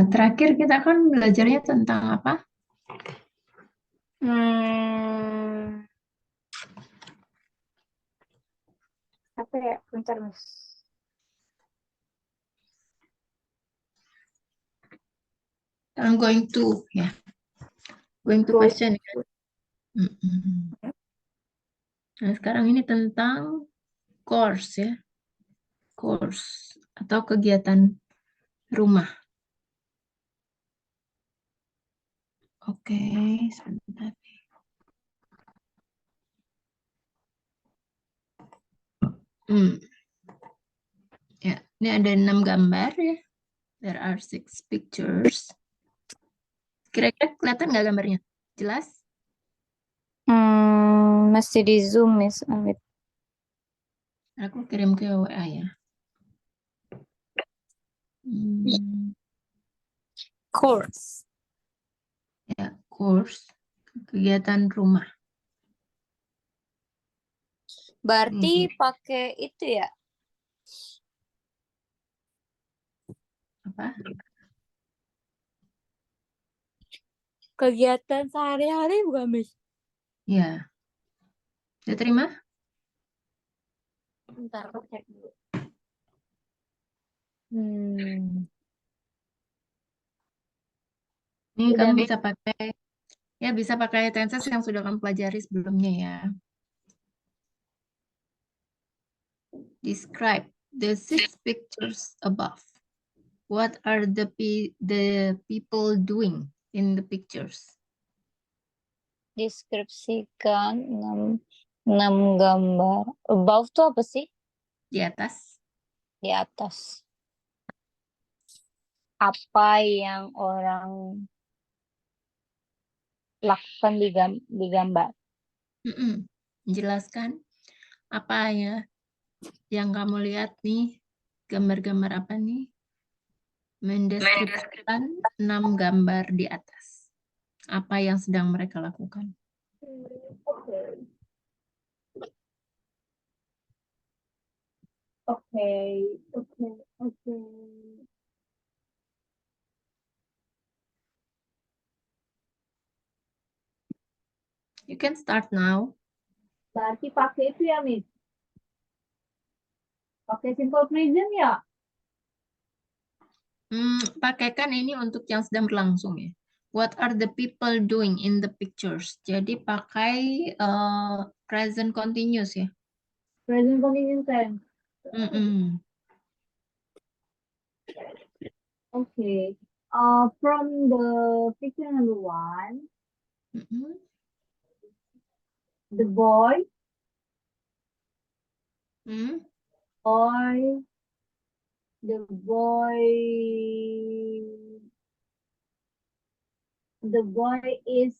Terakhir kita kan belajarnya tentang apa? Apa ya? Bentar, Mas. I'm going to, ya. Going to question. Ya. Nah, sekarang ini tentang course ya. Course atau kegiatan rumah. Oke, sebentar. Ya, ini ada 6 gambar ya. There are 6 pictures. Kira-kira kelihatan nggak gambarnya? Jelas? Masih di Zoom, Miss Amit. Aku kirim ke WA ya. Course. Ya, course. Kegiatan rumah. Berarti pakai itu ya? Apa? Kegiatan sehari-hari bukan, Miss? Ya. Sudah terima? Bentar, aku cek dulu. Ini Udah, kamu Miss. bisa pakai tenses yang sudah kamu pelajari sebelumnya ya. Describe the 6 pictures above. What are the people doing in the pictures? Deskripsikan 6 gambar. Above tuh apa sih? Di atas. Di atas. Apa yang orang lakukan di gambar? Jelaskan apa ya yang kamu lihat nih, gambar-gambar apa nih? Mendeskripsikan 6 gambar di atas. Apa yang sedang mereka lakukan? Oke. You can start now. Berarti pakai itu ya, Miss? Pakai simple present ya? Pakaikan ini untuk yang sedang berlangsung ya. What are the people doing in the pictures? Jadi pakai present continuous ya. Present continuous tense. Okay. From the picture number 1, the boy or the boy is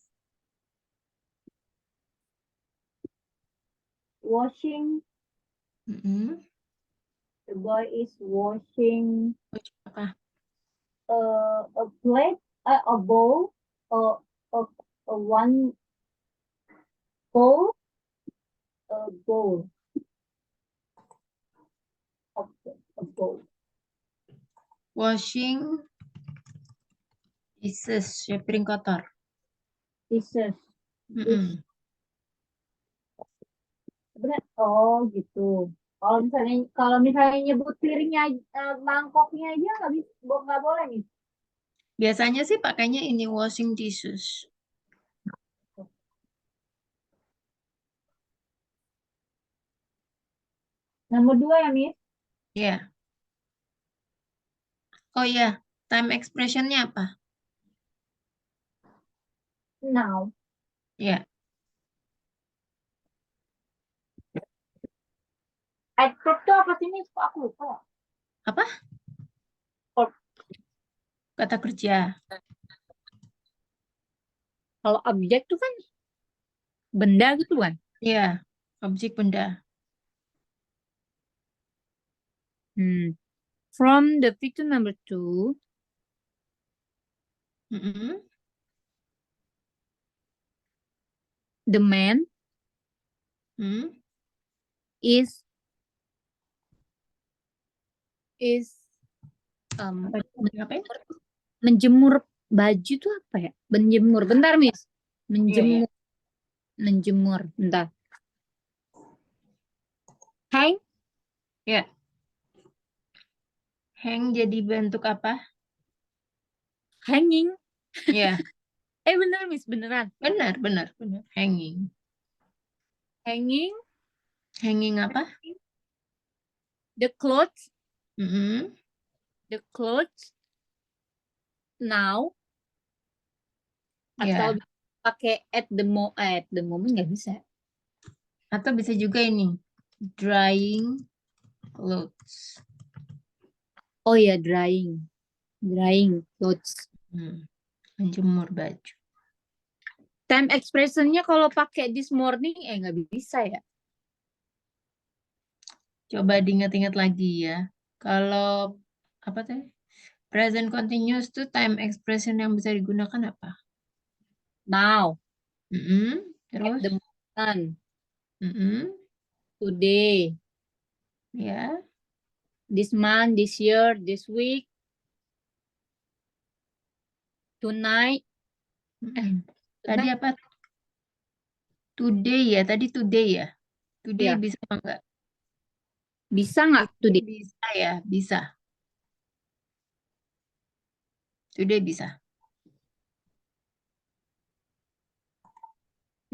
washing. The boy is washing Apa? a plate, a bowl, one bowl, a bowl. A bowl. Washing dishes, ya, piring kotor. Dishes. Oh gitu. Kalau misalnya nyebut piringnya, mangkoknya aja nggak boleh nih. Biasanya sih pakainya ini washing dishes. Nomor 2 ya, Miss? Ya. Oh ya, time expressionnya apa? Now. Ya. Adverb tuh apa sih, Miss? Aku lupa. Apa? Kata kerja. Kalau objek tuh kan benda gitu kan? Ya, objek benda. From the picture number 2, the man is is Apa itu? Ngapain? menjemur baju tuh apa ya? Menjemur. Bentar, Miss. Iya, iya. Menjemur. Bentar. Hang? Ya. Hang jadi bentuk apa? Hanging. Ya, Bener, Miss. Beneran. benar, benar, benar. Hanging. Hanging Hanging apa? the clothes. Mm-mm. The clothes now. Atau Ya. pakai at the moment nggak bisa. Atau bisa juga ini. Drying clothes. Oh ya, drying. Drying clothes. Menjemur baju. Time expressionnya kalau pakai this morning nggak bisa ya. Coba diingat-ingat lagi ya. Kalau apa teh? Present continuous tuh time expression yang bisa digunakan apa? Now. At Terus? the moment. Mm-mm. Today. Ya. This month, this year, this week. Tonight. Tadi apa? Today ya. Tadi today ya. Today Ya. bisa apa enggak? Bisa nggak today? Bisa ya. Bisa. Today bisa.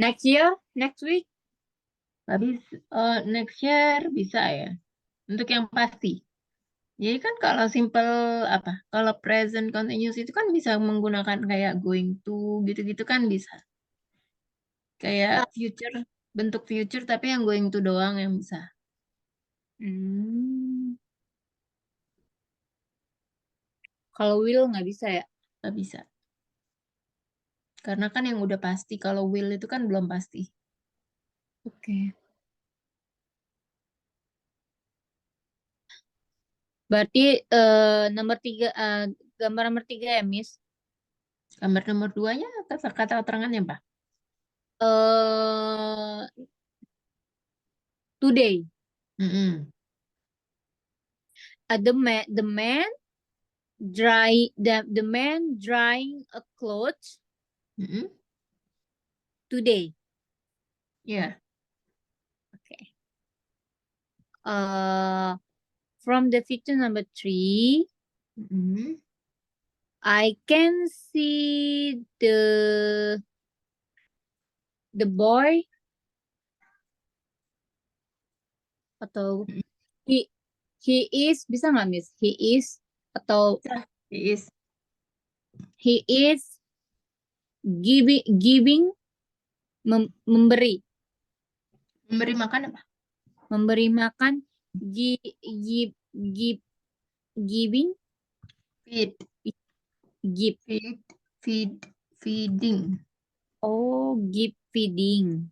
Next year, next week. Tapi next year bisa ya. Untuk yang pasti. Jadi kan kalau simple apa? Kalau present continuous itu kan bisa menggunakan kayak going to gitu-gitu kan bisa. Kayak future, bentuk future tapi yang going to doang yang bisa. Kalau will nggak bisa ya? Nggak bisa. Karena kan yang udah pasti. Kalau will itu kan belum pasti. Oke. Berarti nomor 3, gambar nomor 3 ya, Miss? Gambar nomor 2-nya kata keterangannya apa? Today. Mm-mm. The man drying a clothes Mm-mm. today. Ya. Okay. From the picture number 3, Mm-mm. I can see the boy atau he is, bisa nggak, Miss? He is atau He is. he is giving memberi Makan apa? memberi makan giving Feed. give. Feeding. Oh, give feeding.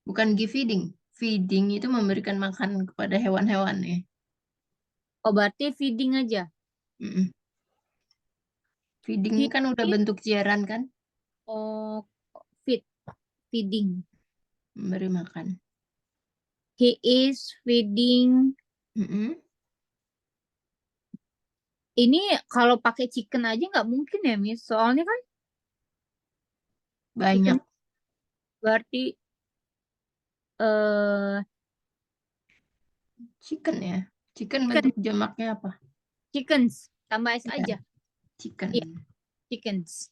Bukan give feeding. Feeding itu memberikan makan kepada hewan-hewan ya. Oh, berarti feeding aja. Mm-mm. Feeding ini kan udah bentuk ciaran kan? Oh, feeding. Memberi makan. He is feeding. Mm-mm. Ini kalau pakai chicken aja nggak mungkin ya, Miss? Soalnya kan Banyak. chicken berarti Chicken ya. Chicken bentuk jamaknya apa? chickens tambah s aja. Chicken. Iya, chickens.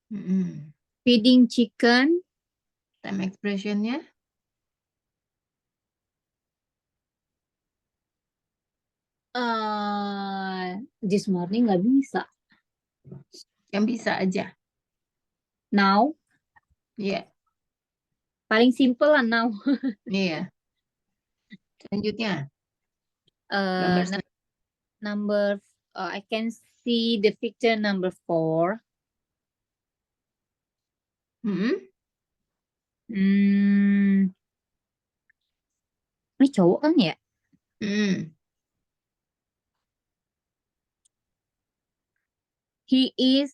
Mm-mm. Feeding chicken. Time expressionnya? This morning nggak bisa. Yang bisa aja. Now. Iya. Paling simple lah now. Iya. Selanjutnya. Number I can see the picture number 4. Ini cowok kan ya? He is.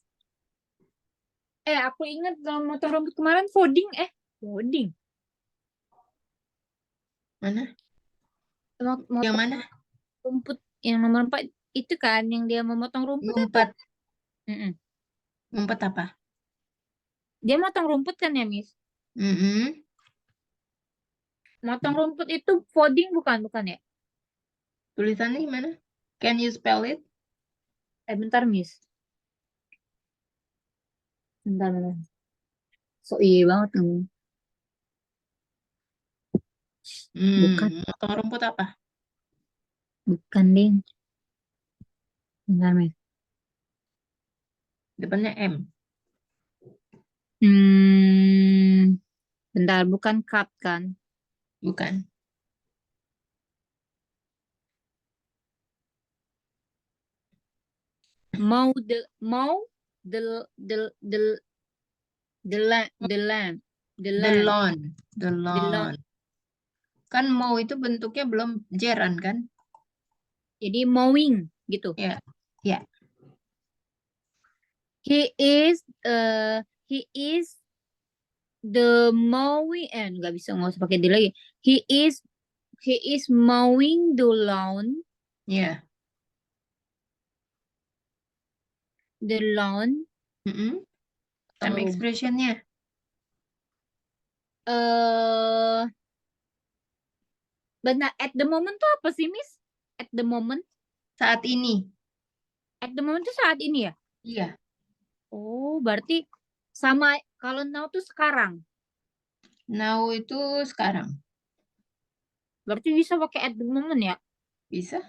Aku ingat dalam motor rambut kemarin folding. Folding. Mana? Motor Yang mana? rumput yang nomor 4 itu kan yang dia memotong rumput itu. Ngumpet. Mm-mm. Ngumpet apa? Dia motong rumput kan ya, Miss? Mm-mm. Motong rumput itu folding bukan ya? Tulisannya gimana? Can you spell it? Bentar, Miss. Bentar. So iya banget kamu. Bukan, Motong rumput apa? bukan deh. Bentar, Miss. Depannya M. Bentar, bukan cut kan? Bukan. Mow the the the the the lamb the lamb the The lamb lawn. The the lawn. lawn. Kan mau itu bentuknya belum jeran kan? Jadi mowing gitu. Ya. Ya. He is the mowing nggak bisa nggak usah pakai the lagi. He is mowing the lawn Ya. Mm-mm. Time rumput. expressionnya Benar, at the moment tuh apa sih, Miss? At the moment saat ini. tuh saat ini ya? Iya. Oh, berarti sama kalau now tuh sekarang. Now itu sekarang. Berarti bisa pakai at the moment ya? Bisa?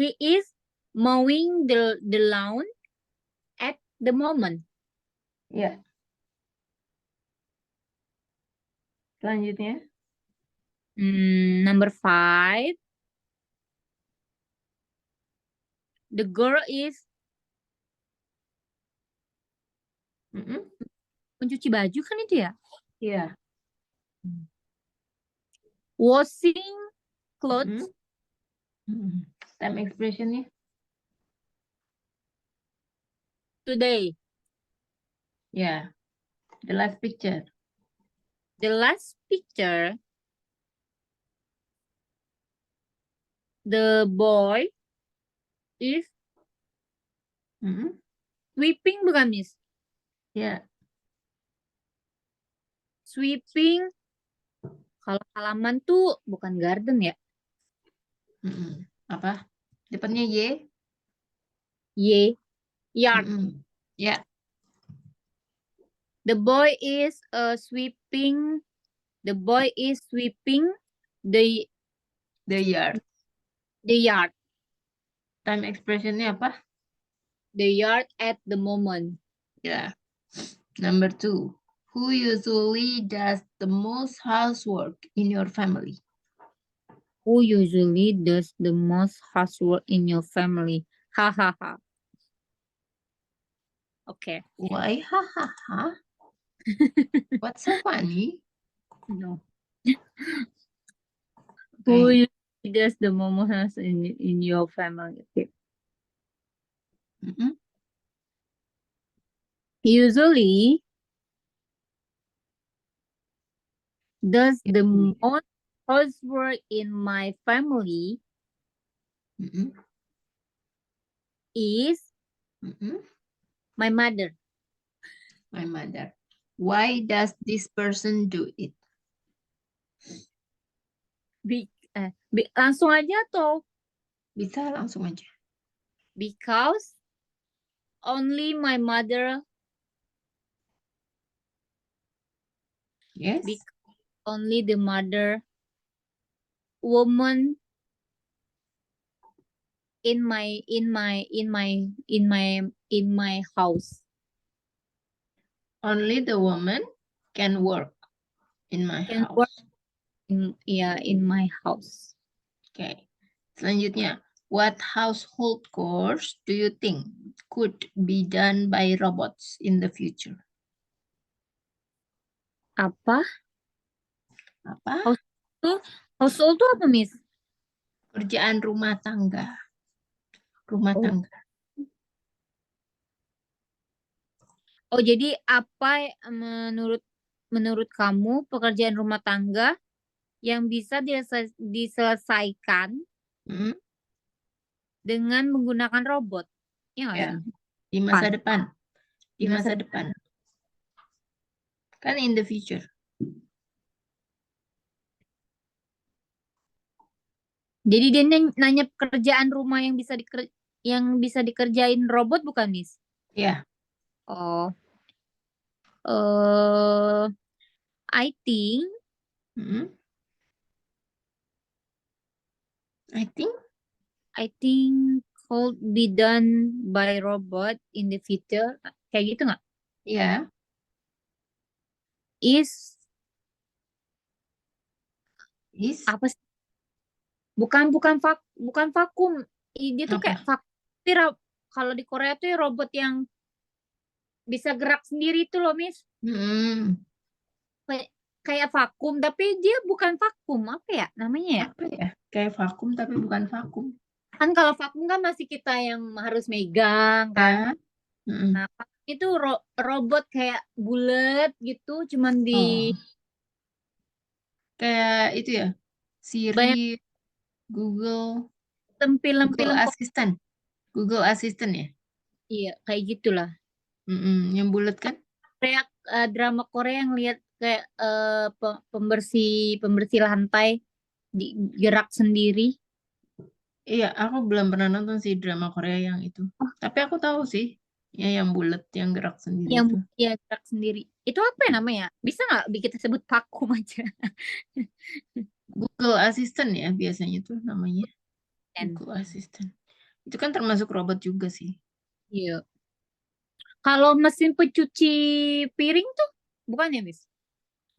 He is mowing the lawn at the moment. Ya. Selanjutnya. Number 5. The girl is Mm-mm. mencuci baju kan itu ya? Iya. Washing clothes Mm-mm. Time expressionnya today. ya. The last picture. The last picture, the boy is Mm-mm. sweeping bukan, Miss? Ya. Sweeping. Kalau halaman tuh bukan garden ya? Mm-mm. Apa? Depannya Y. Yard. Mm-mm. Ya. The boy is sweeping. The boy is sweeping the The yard. yard. Time expressionnya apa? The yard at the moment. Ya. Number 2. Who usually does the most housework in your family? Who usually does the most housework in your family? Ha ha ha. Okay. Why? Ha ha ha. What's so funny? No. Who Okay. usually does the most housework in your family? Okay. Mm-mm. Usually does the most housework in my family Mm-mm. is Mm-mm. my mother. My mother. Why does this person do it? Langsung aja atau Bisa langsung aja. because only my mother, Yes. only the mother woman in my house. Only the woman can work in my Can house. work in my house. Okay. Selanjutnya, what household chores do you think could be done by robots in the future? Apa? Apa? Household tuh apa, Miss? Kerjaan rumah tangga. Rumah Oh. tangga. Oh, jadi apa menurut kamu pekerjaan rumah tangga yang bisa diselesaikan Mm, dengan menggunakan robot. Ya nggak ya, sih? di masa Depan. depan. Di Di masa masa depan. Kan in the future. Jadi dia nanya pekerjaan rumah yang bisa dikerjain robot bukan, Miss? Ya, Oh, eh I think mm, I think, I think could be done by robot in the future. Kayak gitu nggak? ya, Is is apa sih? Bukan vakum. Dia tuh kayak apa? vakum. Tapi kalau di Korea tuh ya robot yang bisa gerak sendiri tuh loh, Miss. Mm, Kayak kayak vakum, tapi dia bukan vakum. Apa ya namanya ya? apa ya? Kayak vakum tapi bukan vakum. Kan kalau vakum kan masih kita yang harus megang kan. Ya, mm. Nah, vakum itu robot kayak bulat gitu, cuman di Oh, kayak itu ya, Siri, banyak Google, Google film-film. Assistant, Google Assistant ya, Iya, kayak gitulah. yang bulat kan? Kayak drama Korea yang lihat kayak pembersih pembersih lantai gerak sendiri. Iya, aku belum pernah nonton sih drama Korea yang itu. Oh, Tapi aku tahu sih, ya yang bulat, yang gerak sendiri yang itu. ya gerak sendiri. Itu apa ya namanya? Bisa nggak kita sebut vakum aja? Google Assistant ya biasanya tuh namanya. Dan Google Assistant. Itu kan termasuk robot juga sih. iya. Kalau mesin pencuci piring tuh bukan ya, Miss?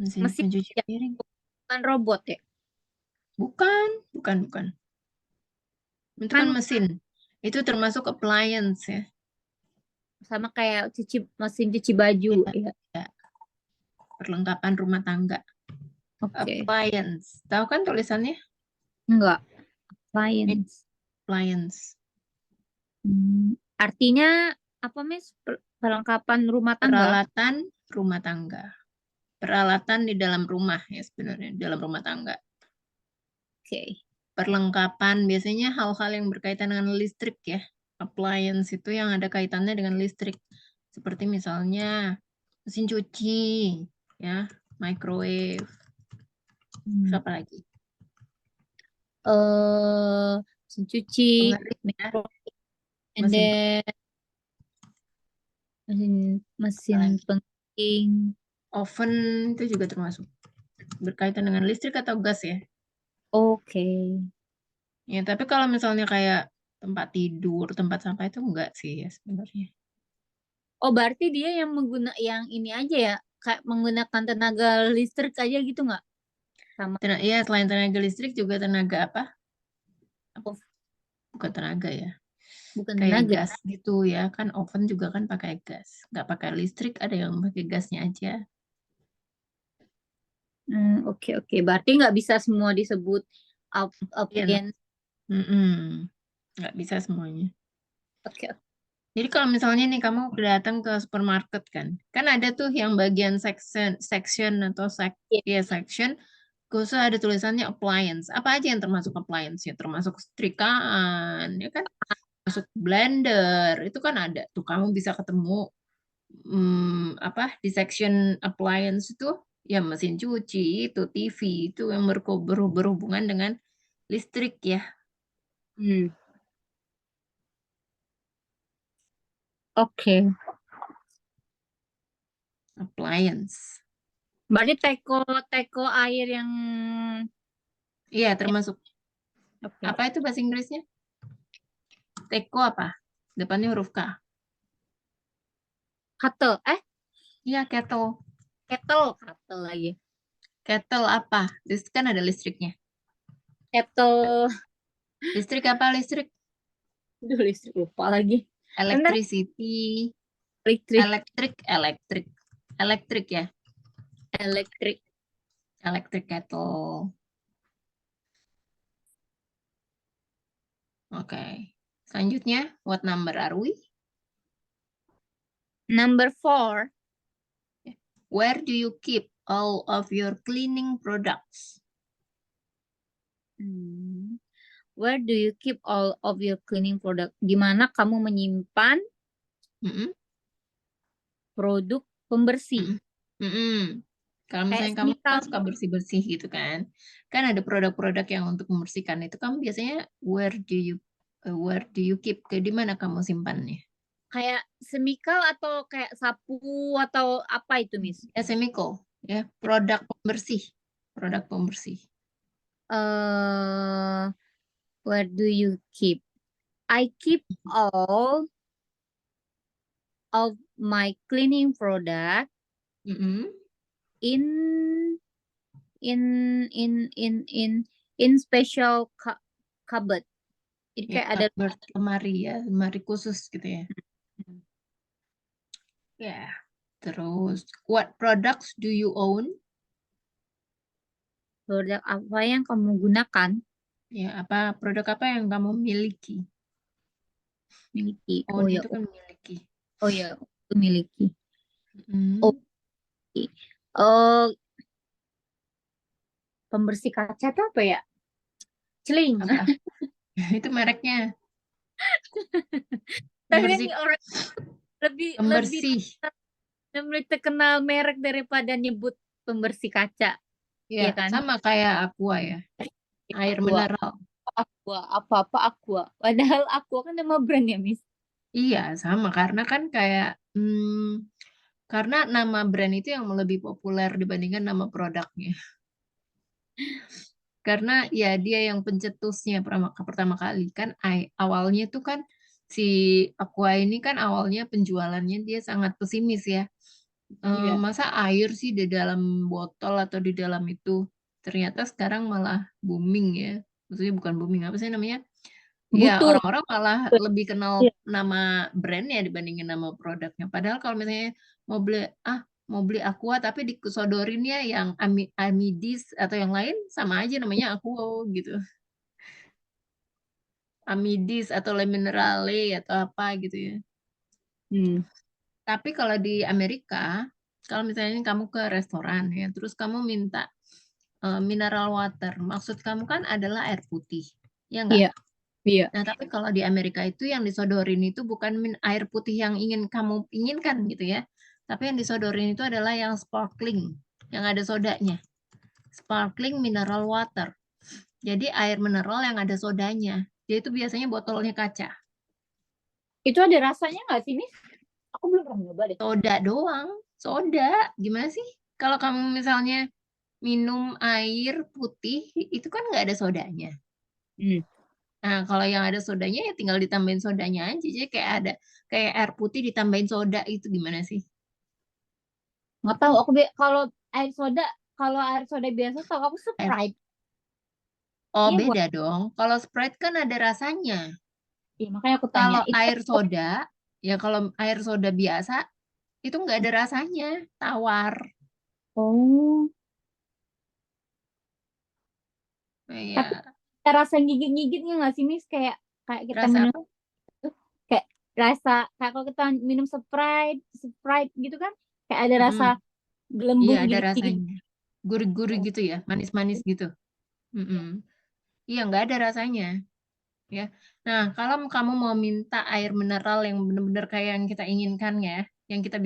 Mesin Mesin pencuci ya, piring. bukan robot ya. Bukan, bukan, bukan. Itu kan Kan mesin. Itu termasuk appliance ya. sama kayak mesin cuci baju Ya, ya. ya. Perlengkapan rumah tangga. Oke. Appliance. Tahu kan tulisannya? Enggak, Ini appliance. appliance. Artinya apa, Miss? Perlengkapan rumah tangga. Peralatan rumah tangga. Peralatan di dalam rumah ya sebenarnya. Di dalam rumah tangga. Oke. Perlengkapan biasanya hal-hal yang berkaitan dengan listrik ya. Appliance itu yang ada kaitannya dengan listrik. Seperti misalnya mesin cuci, ya, microwave, terus Hmm. apa lagi? Mesin cuci, Pengering ya, microwave, and mesin then mesin lagi. pengering. Oven itu juga termasuk berkaitan dengan listrik atau gas ya. Oke. Ya, tapi kalau misalnya kayak tempat tidur, tempat sampah itu enggak sih ya sebenarnya. Oh, berarti dia yang ini aja ya, kayak menggunakan tenaga listrik aja gitu nggak? Sama. Iya, selain tenaga listrik juga tenaga apa? Oh, Bukan tenaga ya. bukan Kayak tenaga. gas gitu ya. Kan oven juga kan pakai gas. Nggak pakai listrik, ada yang pakai gasnya aja. Oke, oke. Berarti nggak bisa semua disebut Iya. appliance. Mm-mm. Nggak bisa semuanya. Oke. Jadi kalau misalnya nih kamu datang ke supermarket kan ada tuh yang bagian section atau Iya. ya section, khusus ada tulisannya appliance. Apa aja yang termasuk appliance ya? Termasuk setrikaan, ya kan? Masuk blender, itu kan ada tuh kamu bisa ketemu apa di section appliance itu ya mesin cuci, itu TV, itu yang berhubungan dengan listrik ya, Hmm. Oke. appliance. Berarti teko teko air yang Iya, ya, termasuk oke. apa itu bahasa Inggrisnya? Teko apa? Depannya huruf K. Kettle. Iya, kettle. Kettle lagi. Kettle apa? Kan ada listriknya. Kettle. Listrik apa? Listrik. Aduh, listrik lupa lagi. Bentar, Electricity. listrik. Elektrik. Elektrik ya. Elektrik. Electric kettle. Oke. Selanjutnya, what number are we? Number 4. Where do you keep all of your cleaning products? Hmm. Where do you keep all of your cleaning product? Di mana kamu menyimpan Mm-mm, produk pembersih? mm-mm, mm-mm. Kalau Kayak misalnya kamu semisal kan suka bersih-bersih gitu kan ada produk-produk yang untuk membersihkan itu kamu biasanya where do you keep? Ke di mana kamu simpannya? kayak semikal atau kayak sapu atau apa itu, Miss? Chemical, ya, produk pembersih. Uh, where do you keep? I keep all of my cleaning product Mm-mm. in in in in in in special cupboard. Jadi Ya, kayak ada cupboard, lemari khusus gitu ya. Ya, terus what products do you own? produk apa yang kamu gunakan, Ya, produk apa yang kamu miliki? miliki. Own itu kan miliki. Oh ya, aku miliki. Mm. Oke. Oh, pembersih kaca itu apa ya? Celing. Apa? Itu mereknya. Tapi kan Pembersih, orang lebih lebih pembersih. lebih terkenal merek daripada nyebut pembersih kaca, Ya, ya kan? sama kayak Aqua ya. Air Aqua, mineral. Aqua, apa-apa Aqua. Padahal Aqua kan nama brand ya, Miss. Iya, sama karena kan kayak karena nama brand itu yang lebih populer dibandingkan nama produknya. Karena ya dia yang pencetusnya pertama kali kan awalnya tuh kan si Aqua ini kan awalnya penjualannya dia sangat pesimis ya. Iya. Masa air sih di dalam botol atau di dalam itu ternyata sekarang malah booming ya. Maksudnya bukan booming apa sih namanya? Ya, Butuh. orang-orang malah lebih kenal nama brandnya dibandingin nama produknya. Padahal kalau misalnya mau beli mau beli Aqua tapi disodorinnya yang Amidis atau yang lain sama aja namanya Aqua gitu. Amidis atau Le Minerale atau apa gitu ya. Hmm. Tapi kalau di Amerika, kalau misalnya kamu ke restoran ya, terus kamu minta mineral water, maksud kamu kan adalah air putih, ya nggak? Iya, iya. Nah, tapi kalau di Amerika itu yang disodorin itu bukan air putih yang ingin kamu inginkan gitu ya. Tapi yang disodorin itu adalah yang sparkling, yang ada sodanya. Sparkling mineral water. Jadi air mineral yang ada sodanya. Dia itu biasanya botolnya kaca. Itu ada rasanya nggak sih, Miss? Aku belum pernah nyoba deh. Soda doang. Soda. Gimana sih? Kalau kamu misalnya minum air putih, itu kan nggak ada sodanya. Hmm. Nah, kalau yang ada sodanya ya tinggal ditambahin sodanya aja. Jadi kayak air putih ditambahin soda itu gimana sih? Nggak tahu. Air soda, kalau air soda biasa tahu aku Air. Sprite. Oh, Iya buat. beda dong. Kalau Sprite kan ada rasanya. Iya, makanya aku tanya. Kalau Itu air soda, ya kalau air soda biasa itu nggak ada rasanya, tawar. oh, tapi Ya, ada rasa gigit-gigitnya nggak sih, Miss? Kayak kayak kita rasa minum apa? tuh, kayak kayak kalau kita minum Sprite, Sprite gitu kan, kayak ada rasa Mm-mm. Iya, gelembung ada gigit-gigit. rasanya. Gurih-gurih Oh, gitu ya, manis-manis gitu. Mm-mm. Iya, nggak ada rasanya. Ya. Nah, kalau kamu mau minta air mineral yang benar-benar kayak yang kita inginkan ya, yang kita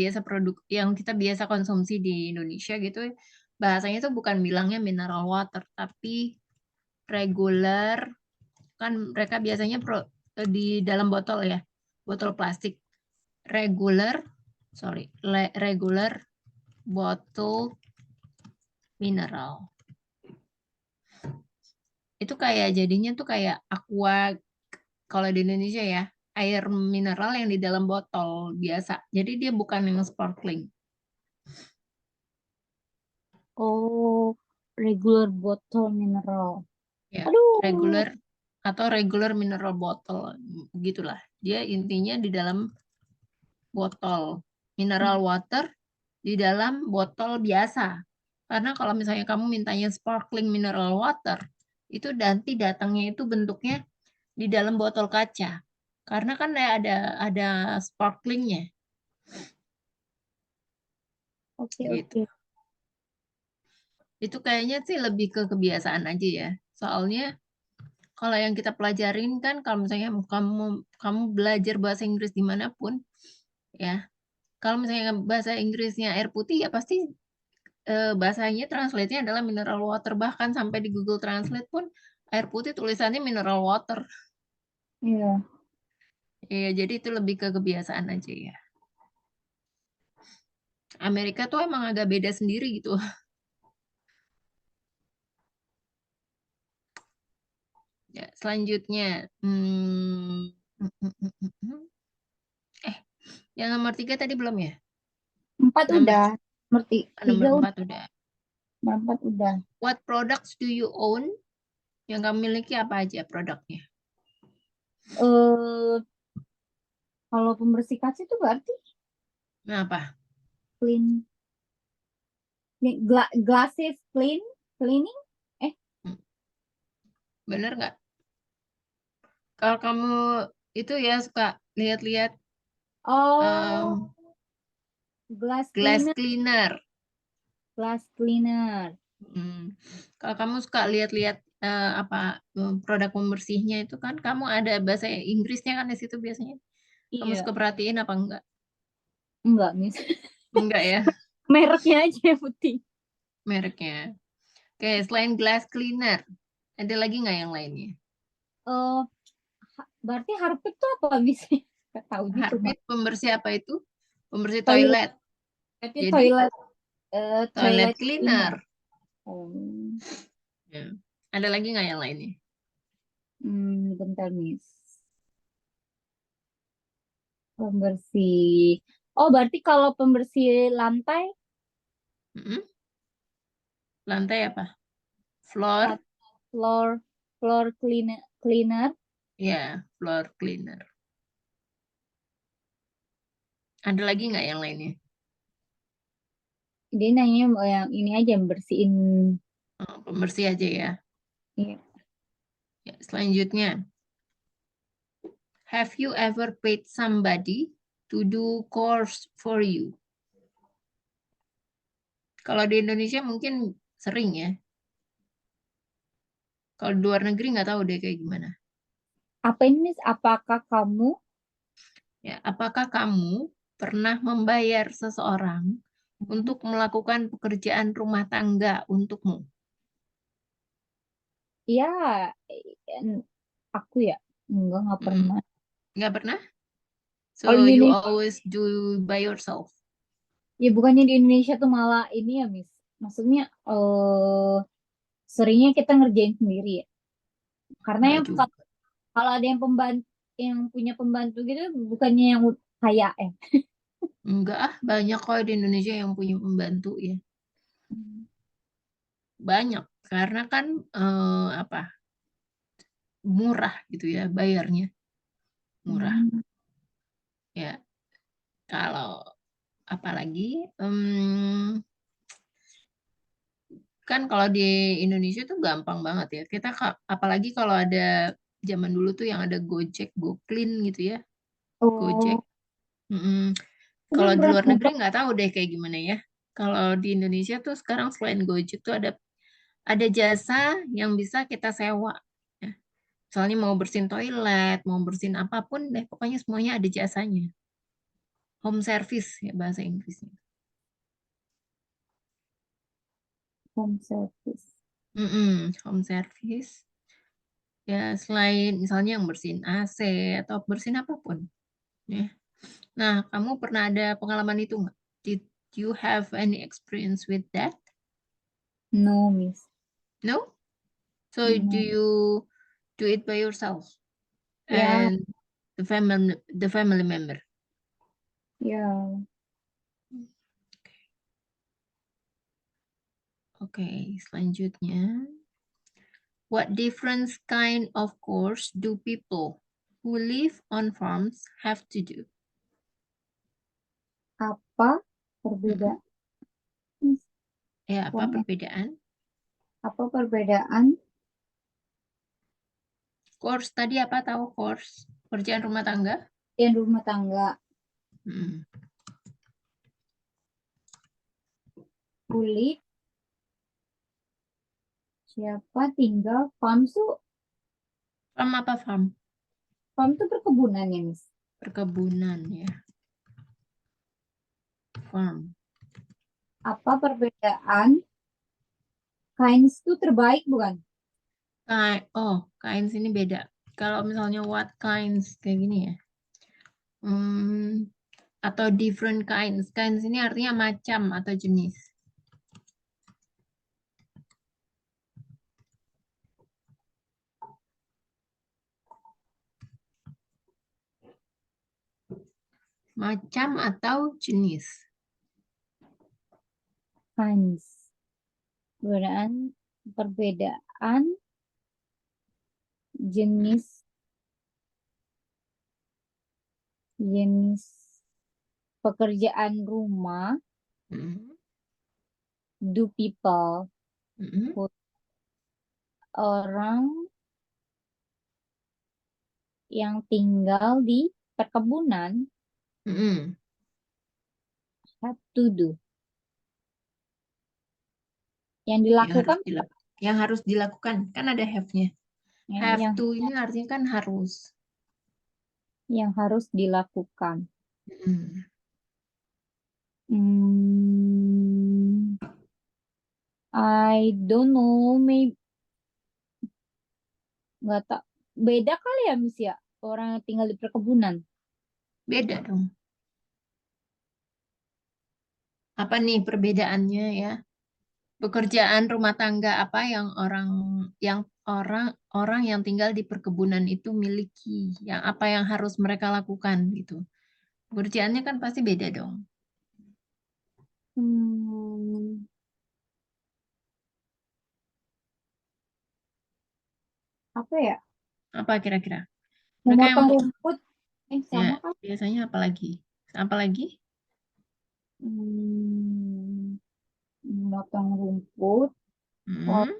biasa konsumsi di Indonesia gitu, bahasanya itu bukan bilangnya mineral water, tapi regular, kan mereka biasanya di dalam botol ya, botol plastik. Regular, sorry, regular bottle mineral. Itu kayak jadinya tuh kayak aqua kalau di Indonesia ya, air mineral yang di dalam botol biasa. Jadi dia bukan yang sparkling. oh, regular bottle mineral. Ya, Aduh. regular atau regular mineral bottle gitulah. Dia intinya di dalam botol mineral water di dalam botol biasa. Karena kalau misalnya kamu mintanya sparkling mineral water, itu nanti datangnya itu bentuknya di dalam botol kaca. Karena kan ada sparklingnya Oke, gitu. oke. Itu kayaknya sih lebih ke kebiasaan aja ya. Soalnya kalau yang kita pelajarin kan kalau misalnya kamu belajar bahasa Inggris dimanapun, ya. Kalau misalnya bahasa Inggrisnya air putih ya pasti bahasanya translate-nya adalah mineral water. Bahkan sampai di Google Translate pun air putih tulisannya mineral water. Iya. Ya, jadi itu lebih ke kebiasaan aja ya. Amerika tuh emang agak beda sendiri gitu. Ya, selanjutnya. Eh, yang nomor 3 tadi belum ya? 4 Nomor, udah. Nomor nomor 3 udah. 4 udah. Nomor 4 udah. What products do you own? Yang kamu miliki apa aja produknya? Eh, kalau pembersih kaca itu berarti Nah, apa? clean, glasses cleaning. Eh, Hmm, Bener nggak? Kalau kamu itu ya suka lihat-lihat oh, em, glass glass cleaner, cleaner. glass cleaner. Hmm. Kalau kamu suka lihat-lihat apa produk pembersihnya itu kan kamu ada bahasa Inggrisnya kan di situ biasanya. Kamu Iya, suka perhatiin apa enggak? enggak, Miss. Enggak ya Mereknya aja yang penting. mereknya. Oke, selain glass cleaner, ada lagi nggak yang lainnya? Oh, berarti Harpic itu apa, Miss? Nggak tahu gitu, Mak. Harpic pembersih apa itu? Pembersih Toilet, toilet. berarti Jadi toilet, toilet toilet cleaner. cleaner. Oh, Ya. Ada lagi nggak yang lainnya? bentar, Miss. Pembersih. Oh, berarti kalau pembersih lantai, Mm-mm. Lantai apa? Floor? lat- floor, floor cleaner. Ya, floor cleaner. Ada lagi nggak yang lainnya? Dia nanya mau yang ini aja yang bersihin. Oh, pembersih aja ya. Iya. Ya, selanjutnya, have you ever paid somebody to do chores for you? Kalau di Indonesia mungkin sering ya. Kalau di luar negeri nggak tahu deh kayak gimana. Apa ini, Miss? Apakah kamu? Ya, apakah kamu pernah membayar seseorang Hmm, untuk melakukan pekerjaan rumah tangga untukmu? ya, aku ya, nggak Mm-mm. pernah. Nggak pernah? Kalau So di you Indonesia, always do by yourself? ya bukannya di Indonesia tuh malah ini ya, Miss. Maksudnya, seringnya kita ngerjain sendiri ya. Karena Nggak yang juga. kalau ada yang pembantu, yang punya pembantu gitu, bukannya yang kaya eh. Enggak ah, banyak kok di Indonesia yang punya pembantu ya. Banyak. Karena kan apa murah gitu ya bayarnya. Murah. Hmm. Ya, kalau apalagi kan kalau di Indonesia tuh gampang banget ya. Kita apalagi kalau ada zaman dulu tuh yang ada Gojek, GoClean gitu ya. Gojek. Oh, Mm-mm. Kalau belum di pernah luar negeri coba. nggak tahu deh kayak gimana ya. Kalau di Indonesia tuh sekarang selain Gojek tuh ada jasa yang bisa kita sewa. Ya. Misalnya mau bersihin toilet, mau bersihin apapun deh, pokoknya semuanya ada jasanya. Home service ya bahasa Inggrisnya. Home service. Home service. Ya selain misalnya yang bersihin AC atau bersihin apapun. Ya. Nah, kamu pernah ada pengalaman itu nggak? Did you have any experience with that? No, Miss. No? So do No. you do it by yourself Ya, and the family member? ya. Oke, selanjutnya. What different kind of chores do people who live on farms have to do? Apa Mm-mm. perbedaan? Ya, apa perbedaan? Apa perbedaan Chores tadi apa tahu chores? Kerjaan rumah tangga? yang rumah tangga? Mm. Kulit siapa tinggal farm tuh Farm apa farm? Farm itu perkebunan ya, Miss. Perkebunan ya. Farm. Apa perbedaan? Kinds itu terbaik bukan? Kinds ini beda. Kalau misalnya what kinds kayak gini ya. Atau different kinds. Kinds ini artinya macam atau jenis. Macam atau jenis. Kinds. Perbedaan jenis pekerjaan rumah. Mm. Do people Mm-mm. orang yang tinggal di perkebunan Mm-mm. have to do. Yang Yang harus dilakukan. Kan ada have-nya. ya, Have to ini artinya kan harus. yang harus dilakukan. Mm. I don't know, maybe nggak tak beda kali ya, Miss ya, orang yang tinggal di perkebunan. Beda dong. Apa nih perbedaannya ya? Pekerjaan rumah tangga apa yang orang yang tinggal di perkebunan itu miliki, yang apa yang harus mereka lakukan gitu. Pekerjaannya kan pasti beda dong. Hmm, apa ya? Apa kira-kira? Mereka yang Memotong rumput. ya, Sama kan? biasanya apa lagi? Apa lagi? Hmm, memotong rumput. Oh, Hmm,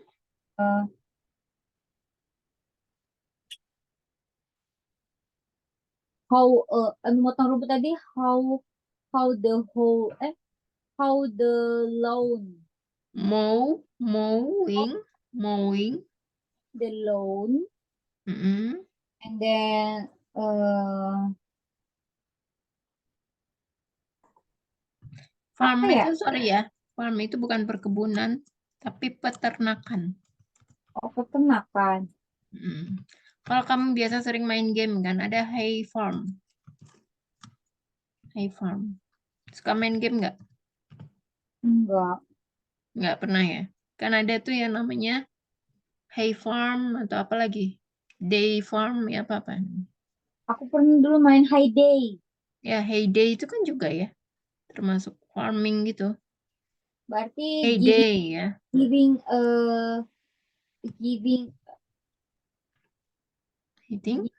eh, memotong rumput tadi how the whole how the lawn mowing, mowing. the lawn Mm-mm. and then Farm apa ya? itu sorry ya, farm itu bukan perkebunan, tapi peternakan. Oh, peternakan. Mm. Kalau kamu biasa sering main game kan, ada hay farm. Hay farm. Suka main game nggak? Enggak. Nggak pernah ya? Kan ada tuh yang namanya hay farm atau apa lagi? Day farm ya apa-apa. Aku pernah dulu main High Day. Ya hay day itu kan juga ya, termasuk farming gitu. Berarti Hay giving day ya. giving eh giving Eating.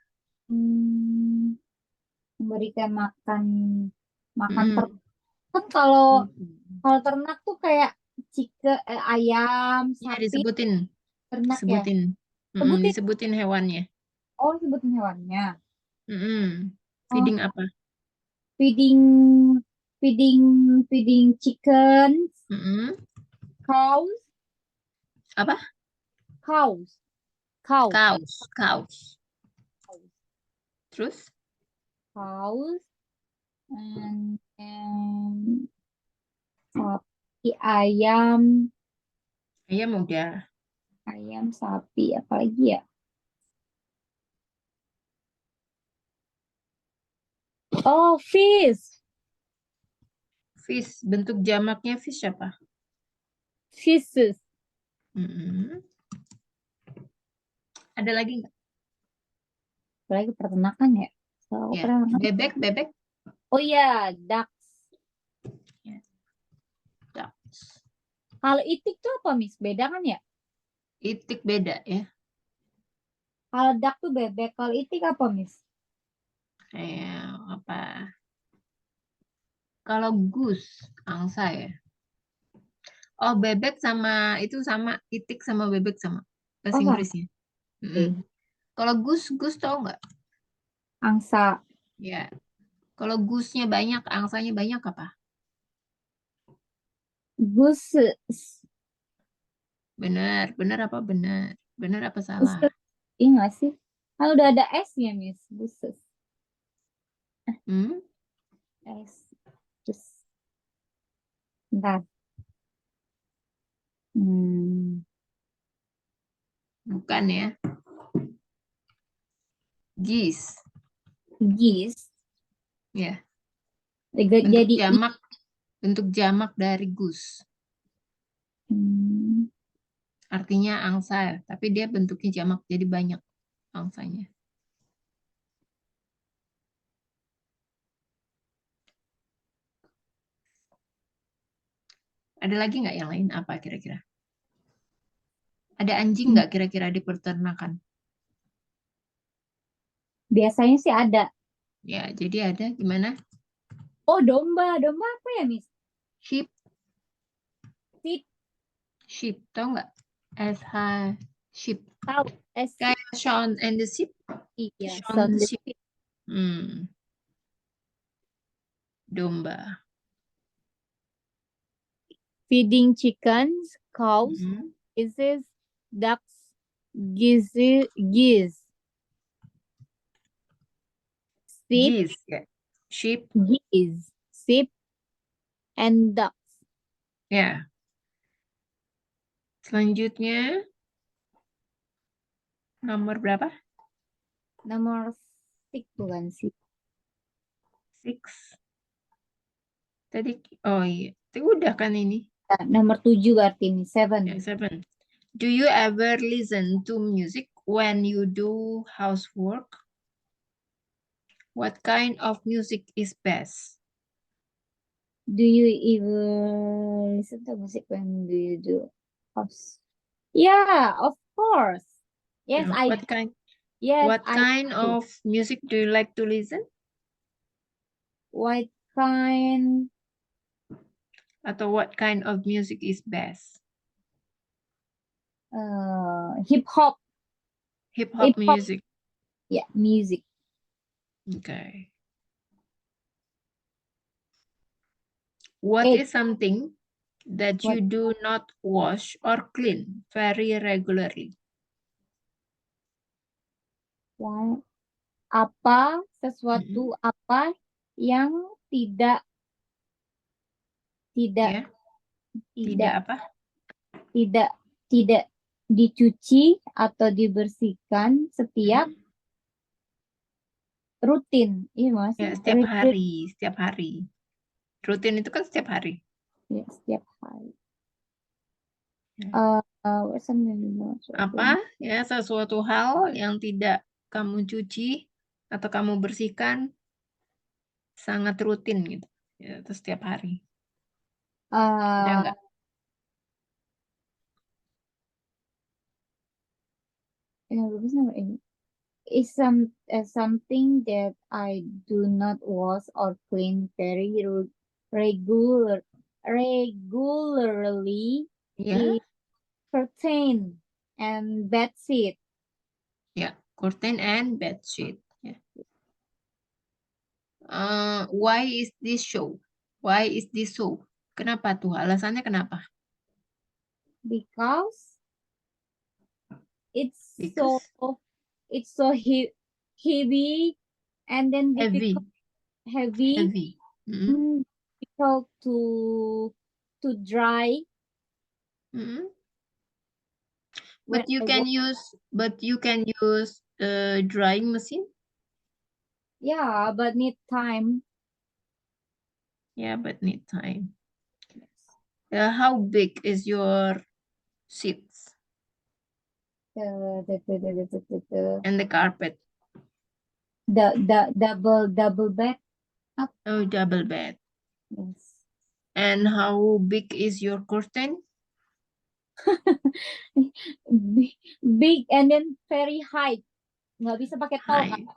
hmm, memberikan makan Mm-mm. ternak. Kan kalau Mm. kalau ternak tuh kayak ayam, Ya sapi, disebutin, ternak ya. disebutin. Mm-mm, Sebutin. disebutin hewannya. Oh, sebutin hewannya. Mm-mm. Oh, Feeding apa? feeding feeding chicken, Mm-mm. cows, Apa? cows, cow, Cows. Terus cows, and sapi, ayam udah. ayam, sapi, apalagi ya? Oh, fish, Fish, bentuk jamaknya fish apa? fishes. Mm-mm. Ada lagi nggak? Apalagi peternakan ya. So, Ya, peternakan. bebek. Oh iya, ducks. Ya, ducks. Kalau itik tuh apa, Miss? Beda kan ya? Itik beda ya. Kalau duck tuh bebek. Kalau itik apa, Miss? Kayak apa? Kalau goose, angsa ya. Oh, bebek sama itu sama, itik sama bebek sama. Bahasa Oh, sama. Inggrisnya. Mm-mm. Oke. Kalau goose tau nggak? Angsa. Ya. Kalau goose-nya banyak, angsanya banyak apa? Goose. Benar apa benar? Benar apa salah? Goose. Iya nggak sih? Kan udah ada S-nya, Miss. Buses. Hmm? S. Terus. Bentar. Hmm. Bukan ya. Geese. Geese. Ya. Jadi Bentuk jamak dari goose. Hmm. Artinya angsa, tapi dia bentuknya jamak, jadi banyak angsanya. Ada lagi nggak yang lain? Apa kira-kira? Ada anjing nggak kira-kira di peternakan? Biasanya sih ada. Ya, jadi ada gimana? Oh, domba. Domba apa ya, Miss? Sheep. Sheep. Sheep, tau nggak? SH, sheep. Tahu. S. Kayak Shaun and the Sheep. Iya. Shaun the Sound Sheep. Domba. feeding chickens, cows, Hmm. geese, ducks, geese, sheep, Geese, ya. Sheep, sheep, and ducks. ya. Selanjutnya, nomor berapa? Nomor 6 bukan sih. 6. Tadi, oh iya. Tadi udah kan ini? Nomor 7 berarti ini, 7. Ya, 7. Do you ever listen to music when you do housework? What kind of music is best? Do you even listen to music when you do house? Yeah, of course. Yes, Yeah, I What kind? yes, What I kind do. of music do you like to listen? What kind? Atau what kind of music is best? Hip hop. Hip hop Hip hop. music. Yeah, music. Okay. What 8. is something that What? you do not wash or clean very regularly? Why? Apa sesuatu apa yang tidak Ya, tidak apa? tidak dicuci atau dibersihkan setiap Hmm. rutin. Iya Ya, maksudnya setiap hari. Rutin itu kan setiap hari. Ya, setiap hari. Ya. Apa? Apa ya sesuatu hal yang tidak kamu cuci atau kamu bersihkan sangat rutin gitu. Ya, itu setiap hari. Ada nggak? Bagus nomor ini. Is something that I do not wash or clean very regularly Ya, is curtain and bedsheet. ya, curtain and bed sheet. Ya. Why is this show? Why is this so? Kenapa tuh? Alasannya kenapa? Because it's Because so heavy and then heavy, heavy Mm, difficult to dry mm. when But you I can use drying machine. yeah, but need time. Yeah, but need time. How big is your sheets The and the carpet? double bed. Oh, double bed. Yes. And how big is your curtain? Big and then very high. Nggak bisa pakai tol kan? High.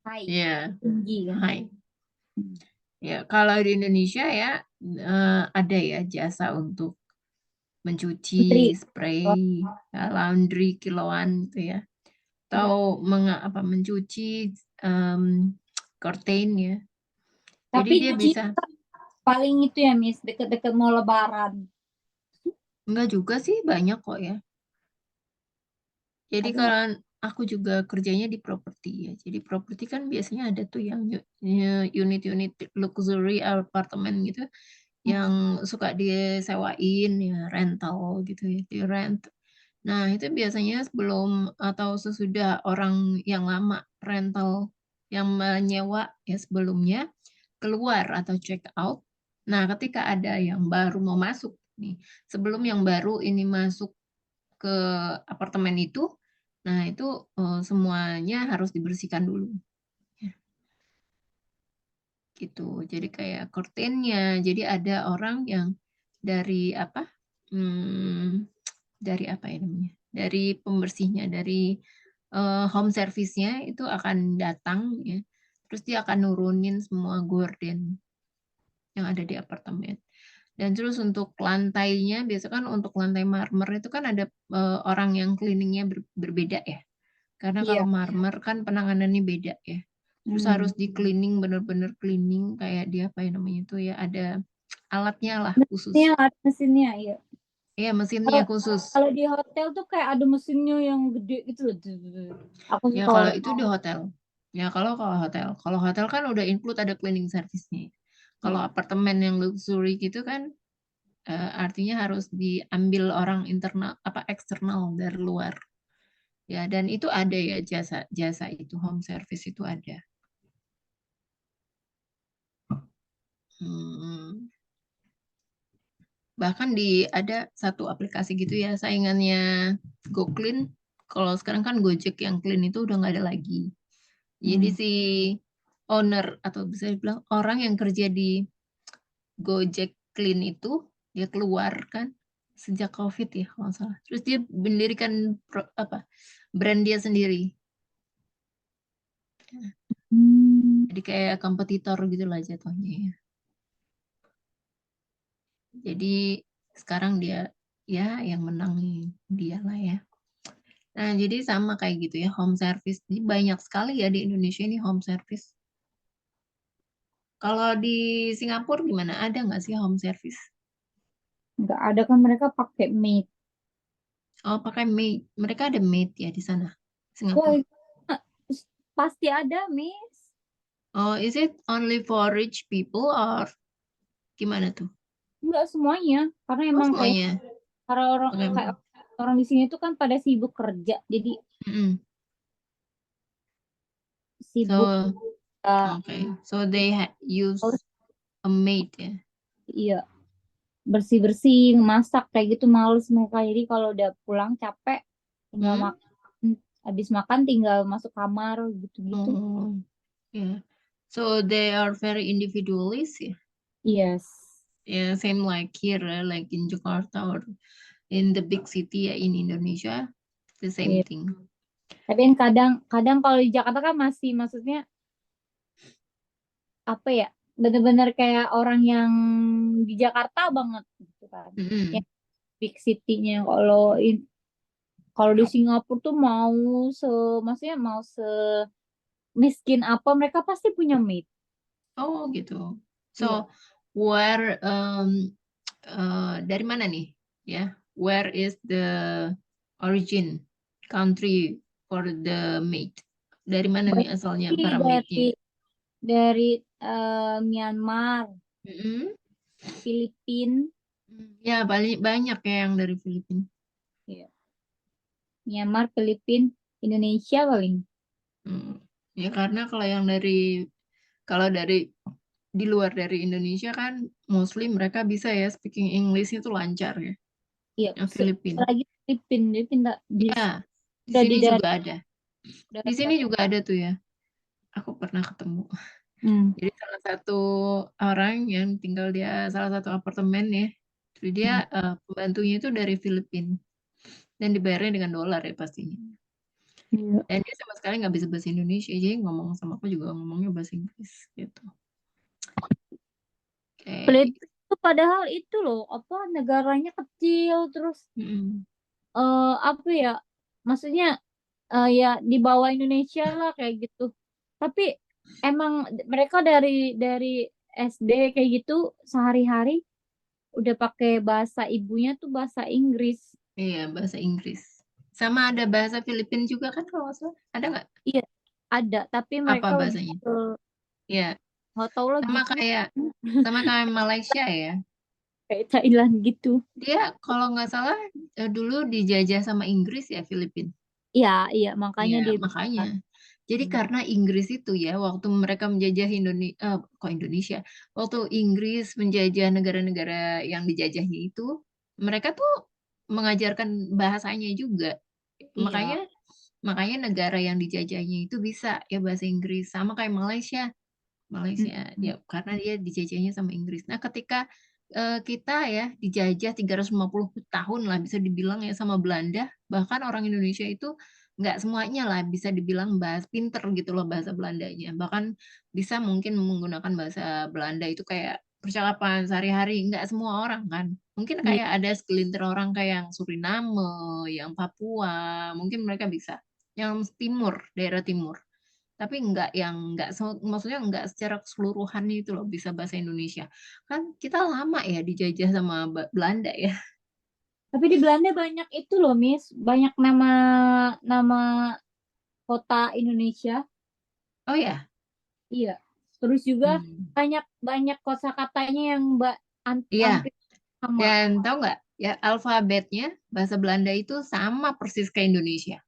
High. Yeah, Tinggi kan? high. Ya, kalau di Indonesia ya ada ya jasa untuk mencuci, spray, laundry kiloan gitu ya. Atau mencuci curtain ya. Jadi Tapi dia cuci bisa. paling itu ya, Miss, deket-deket mau lebaran. Enggak juga sih, banyak kok ya. Jadi Ada kalau aku juga kerjanya di properti ya. Jadi properti kan biasanya ada tuh yang unit-unit luxury apartemen gitu yang suka disewain ya rental gitu ya, di rent. Nah, itu biasanya sebelum atau sesudah orang yang lama rental yang menyewa ya sebelumnya keluar atau check out. Nah, ketika ada yang baru mau masuk nih, sebelum yang baru ini masuk ke apartemen itu, nah itu semuanya harus dibersihkan dulu ya, gitu. Jadi kayak curtainnya, jadi ada orang yang dari apa? Hmm, dari apa ya namanya? Dari pembersihnya, dari home service-nya itu akan datang ya. Terus dia akan nurunin semua gorden yang ada di apartemen. Dan terus untuk lantainya, biasa kan untuk lantai marmer itu kan ada orang yang cleaningnya berbeda ya. Karena Iya. kalau marmer kan penanganannya beda ya. Terus harus di cleaning, bener-bener cleaning kayak dia apa ya namanya itu ya, ada alatnya lah khusus. Mesinnya ada mesinnya, iya. Iya, mesinnya Kalau khusus. kalau di hotel tuh kayak ada mesinnya yang gede gitu loh. Aku Ya suka kalau banget. itu di hotel. Ya kalau hotel kan udah include ada cleaning service-nya. Kalau Hmm. apartemen yang luxury gitu kan artinya harus diambil orang internal apa eksternal dari luar. Ya, dan itu ada ya jasa itu home service itu ada. Hmm. Bahkan ada satu aplikasi gitu ya saingannya GoClean. Kalau sekarang kan Gojek yang clean itu udah nggak ada lagi. Jadi Hmm. si owner atau bisa dibilang orang yang kerja di Gojek Clean itu dia keluar kan sejak COVID ya kalau nggak salah. Terus dia mendirikan apa brand dia sendiri. Hmm. Jadi kayak kompetitor gitu lah jatuhnya ya. Jadi sekarang dia ya yang menang dia lah ya. Nah, jadi sama kayak gitu ya home service. Jadi banyak sekali ya di Indonesia ini home service. Kalau di Singapura gimana? Ada nggak sih home service? Nggak ada kan mereka pakai maid. Oh, pakai maid. Mereka ada maid ya di sana, Wah, Singapura. pasti ada, Miss. Oh, is it only for rich people or gimana tuh? Nggak semuanya, karena Oh, emang kayak semuanya. para orang Pakai kayak maid. orang di sini tuh kan pada sibuk kerja, jadi Mm-mm. sibuk So, okay. So they harus use a maid ya. iya bersih-bersih, masak kayak gitu males mereka. Jadi kalau udah pulang capek, tinggal Hmm? makan, habis makan tinggal masuk kamar gitu-gitu. Oh, yeah. So they are very individualist ya. Yes. Yeah, same like here, like in Jakarta or in the big city in Indonesia, the same Iya. thing. Tapi kan kadang-kadang kalau di Jakarta kan masih maksudnya apa ya? Bener-bener kayak orang yang di Jakarta banget gitu kan. Yang Mm-mm. big city-nya kalau di Singapura tuh mau maksudnya mau miskin apa mereka pasti punya maid. Oh gitu. So Iya. where dari mana nih? Ya, where is the origin country for the maid? Dari mana nih asalnya Berarti para dari maidnya? dari Myanmar, Mm-mm. Filipina, Ya, banyak ya yang dari Filipina. iya. Myanmar, Filipina, Indonesia paling. Hmm. Ya karena kalau dari di luar dari Indonesia kan mostly mereka bisa ya speaking English itu lancar ya. Iya, Yang Filipina. lagi Filipina, dia pindah Ya, di udah di sini daerah juga ada. Di sini juga ada tuh ya. Aku pernah ketemu. Hmm. Jadi salah satu orang yang tinggal dia salah satu apartemen ya. Jadi dia Hmm. pembantunya itu dari Filipina dan dibayarnya dengan dolar ya pastinya. Iya. Dan dia sama sekali nggak bisa bahasa Indonesia, jadi ngomong sama aku juga ngomongnya bahasa Inggris gitu. Kayak Filipina itu padahal itu loh, apa negaranya kecil terus mm, apa ya? Maksudnya ya di bawah Indonesia lah kayak gitu. Tapi emang mereka dari SD kayak gitu sehari-hari udah pakai bahasa ibunya tuh bahasa Inggris. iya bahasa Inggris. Sama ada bahasa Filipin juga kan kalau nggak salah. Ada nggak? Iya, ada, tapi Apa mereka lebih bahasanya? ke Ya, nggak tahu lah sama gitu, kayak sama kayak Malaysia ya. kayak Thailand gitu. Dia kalau nggak salah dulu dijajah sama Inggris ya Filipina. Iya, iya, makanya Ya, dia makanya. bisa. Jadi Hmm. karena Inggris itu ya, waktu mereka menjajah Indonesia, waktu Inggris menjajah negara-negara yang dijajahnya itu, mereka tuh mengajarkan bahasanya juga. Iya. Makanya makanya negara yang dijajahnya itu bisa ya bahasa Inggris, sama kayak Malaysia. Malaysia Mm-mm. ya karena dia dijajahnya sama Inggris. Nah, ketika kita ya dijajah 350 tahun lah bisa dibilang ya sama Belanda, bahkan orang Indonesia itu nggak semuanya lah bisa dibilang pinter gitu loh bahasa Belandanya. Bahkan bisa mungkin menggunakan bahasa Belanda itu kayak percakapan sehari-hari, nggak semua orang kan. Mungkin Iya. kayak ada segelintir orang kayak yang Suriname, yang Papua, mungkin mereka bisa. Yang timur, daerah timur. Tapi maksudnya enggak secara keseluruhan itu loh bisa bahasa Indonesia. Kan kita lama ya dijajah sama Belanda ya. Tapi di Belanda banyak itu loh, Miss. Banyak nama nama kota Indonesia. Oh ya. Iya. Terus juga Hmm. banyak banyak kosakatanya yang Iya, hampir sama. dan tahu nggak ya alfabetnya bahasa Belanda itu sama persis kayak Indonesia.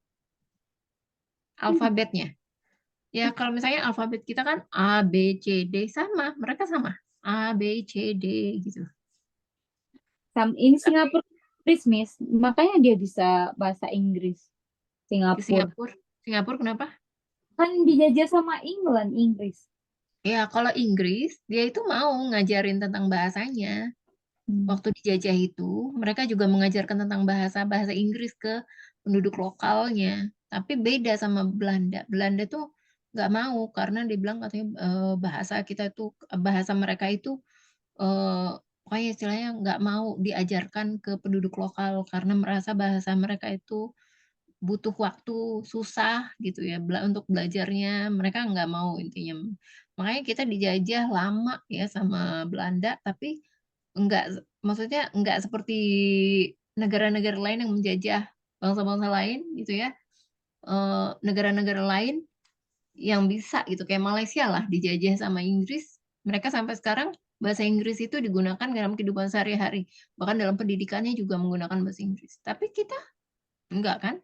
Hmm. Alfabetnya. Ya kalau misalnya alfabet kita kan A, B, C, D sama, mereka sama. A, B, C, D gitu. Ini Tapi Singapura, Inggris, Miss. Makanya dia bisa bahasa Inggris. di Singapura. Singapura kenapa? Kan dijajah sama England, Inggris. Ya kalau Inggris dia itu mau ngajarin tentang bahasanya. Hmm. Waktu dijajah itu, mereka juga mengajarkan tentang bahasa-bahasa Inggris ke penduduk lokalnya. Tapi beda sama Belanda. Belanda tuh nggak mau karena dia bilang katanya bahasa mereka itu pokoknya istilahnya nggak mau diajarkan ke penduduk lokal karena merasa bahasa mereka itu butuh waktu susah gitu ya untuk belajarnya. Mereka nggak mau intinya. Makanya kita dijajah lama ya sama Belanda, tapi enggak maksudnya enggak seperti negara-negara lain yang menjajah bangsa-bangsa lain gitu ya. Negara-negara lain yang bisa gitu kayak Malaysia lah dijajah sama Inggris. Mereka sampai sekarang bahasa Inggris itu digunakan dalam kehidupan sehari-hari. Bahkan dalam pendidikannya juga menggunakan bahasa Inggris. Tapi kita enggak kan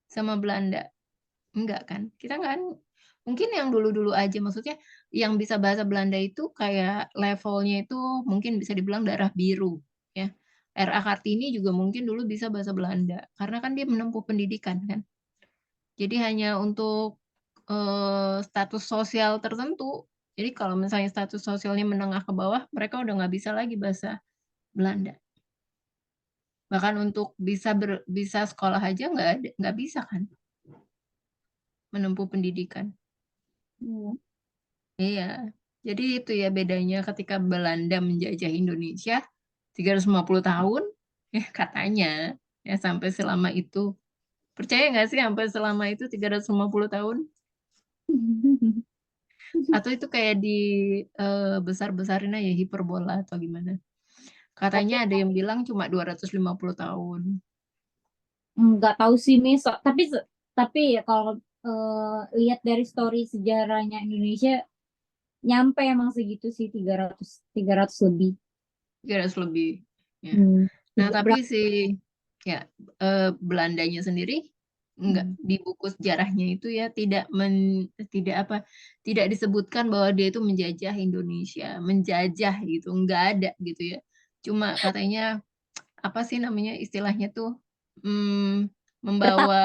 sama Belanda. Enggak kan? Kita kan mungkin yang dulu-dulu aja maksudnya yang bisa bahasa Belanda itu kayak levelnya itu mungkin bisa dibilang darah biru ya. R.A. Kartini juga mungkin dulu bisa bahasa Belanda karena kan dia menempuh pendidikan kan. Jadi hanya untuk status sosial tertentu. Jadi kalau misalnya status sosialnya menengah ke bawah, mereka udah nggak bisa lagi bahasa Belanda. Bahkan untuk bisa sekolah aja nggak bisa kan menempuh pendidikan. Hmm. Iya, jadi itu ya bedanya ketika Belanda menjajah Indonesia 350 tahun, ya katanya, ya sampai selama itu. Percaya nggak sih sampai selama itu 350 tahun? Atau itu kayak besar-besarin aja hiperbola atau gimana? Katanya Tapi ada yang bilang cuma 250 tahun. nggak tahu sih, Miss. Tapi ya kalau lihat dari story sejarahnya Indonesia, nyampe emang segitu sih, 300 lebih. 300 lebih. Ya. Hmm. Nah, Juga tapi si ya Belandanya sendiri enggak Hmm. di buku sejarahnya itu ya tidak apa tidak disebutkan bahwa dia itu menjajah Indonesia, menjajah gitu, enggak ada gitu ya. Cuma katanya apa sih namanya istilahnya tuh Bertapa. membawa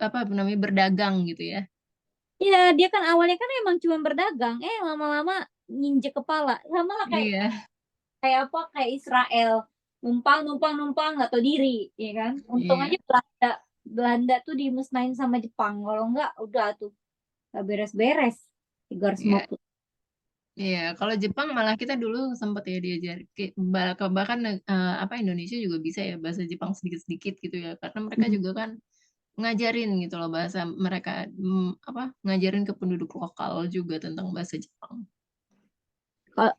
apa namanya berdagang gitu ya. Ya, dia kan awalnya kan emang cuma berdagang, lama-lama nginjek kepala. Sama lah kayak Iya, kayak apa? Kayak Israel, numpang numpang numpang nggak tahu diri, ya kan? Untung aja iya. Belanda Belanda tuh dimusnahin sama Jepang. Kalau enggak, udah tuh nggak beres-beres. tiga ratus lima Iya, puluh iya, kalau Jepang malah kita dulu sempat ya diajar, bahkan apa Indonesia juga bisa ya bahasa Jepang sedikit-sedikit gitu ya, karena mereka Hmm. juga kan ngajarin gitu loh bahasa mereka, apa ngajarin ke penduduk lokal juga tentang bahasa Jepang. Kalau-